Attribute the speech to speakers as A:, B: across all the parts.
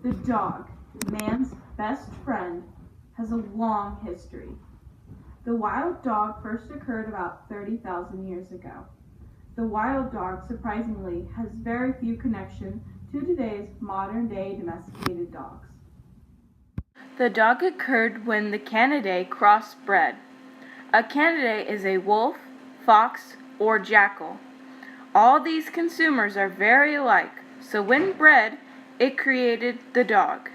A: The dog, man's best friend, has a long history. The wild dog first occurred about 30,000 years ago. The wild dog, surprisingly, has very few connections to today's modern-day domesticated dogs. The dog occurred when the Canidae crossbred. A Canidae is a wolf, fox, or jackal. All these consumers are very alike, so when bred, it created the dog.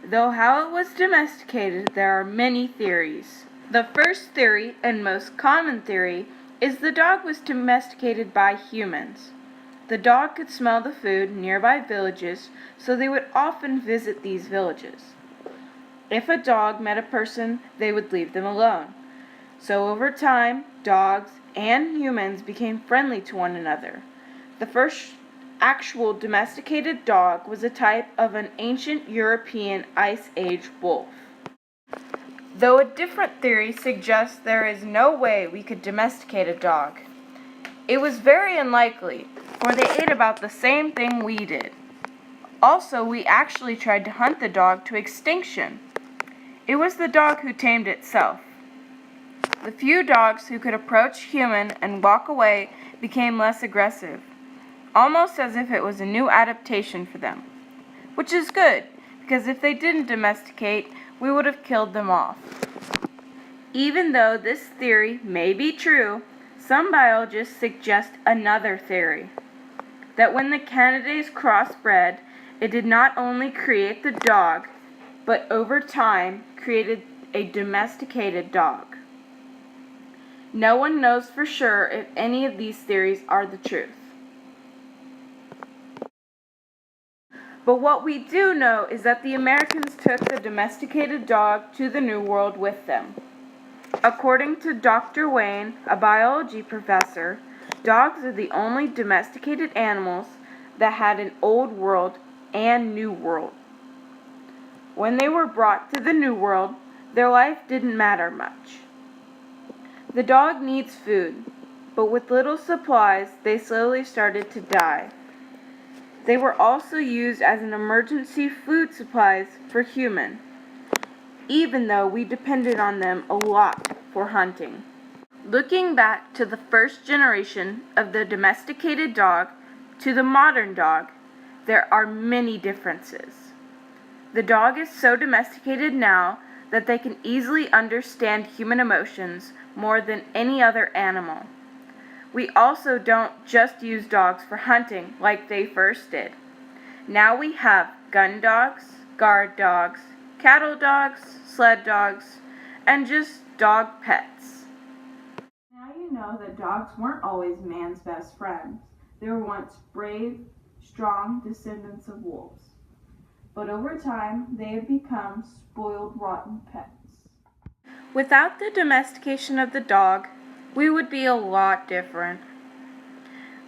A: Though how it was domesticated, there are many theories. The first theory, and most common theory, is the dog was domesticated by humans. The dog could smell the food in nearby villages, so they would often visit these villages. If a dog met a person, they would leave them alone. So over time, dogs and humans became friendly to one another. The first actual domesticated dog was a type of an ancient European Ice Age wolf. Though a different theory suggests there is no way we could domesticate a dog. It was very unlikely, for they ate about the same thing we did. Also, we actually tried to hunt the dog to extinction. It was the dog who tamed itself. The few dogs who could approach human and walk away became less aggressive, almost as if it was a new adaptation for them. Which is good, because if they didn't domesticate, we would have killed them off. Even though this theory may be true, some biologists suggest another theory, that when the Canidaes crossbred, it did not only create the dog, but over time created a domesticated dog. No one knows for sure if any of these theories are the truth. But what we do know is that the Americans took the domesticated dog to the New World with them. According to Dr. Wayne, a biology professor, dogs are the only domesticated animals that had an Old World and New World. When they were brought to the New World, their life didn't matter much. The dog needs food, but with little supplies, they slowly started to die. They were also used as an emergency food supplies for human, even though we depended on them a lot for hunting. Looking back to the first generation of the domesticated dog to the modern dog, there are many differences. The dog is so domesticated now that they can easily understand human emotions more than any other animal. We also don't just use dogs for hunting like they first did. Now we have gun dogs, guard dogs, cattle dogs, sled dogs, and just dog pets. Now you know that dogs weren't always man's best friends. They were once brave, strong descendants of wolves. But over time, they have become spoiled, rotten pets. Without the domestication of the dog, we would be a lot different.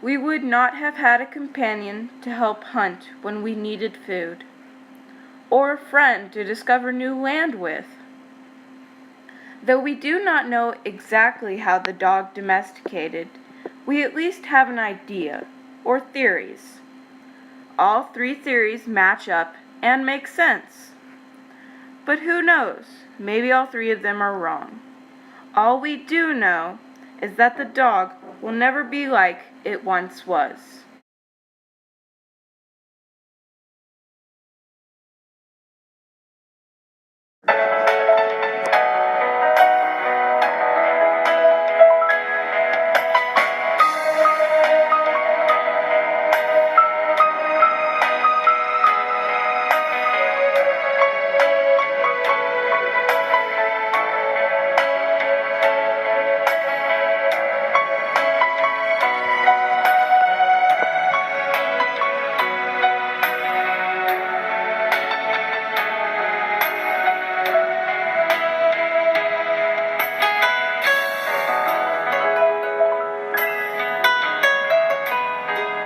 A: We would not have had a companion to help hunt when we needed food, or a friend to discover new land with. Though we do not know exactly how the dog domesticated, we at least have an idea, or theories. All three theories match up and make sense. But who knows? Maybe all three of them are wrong. All we do know is that the dog will never be like it once was.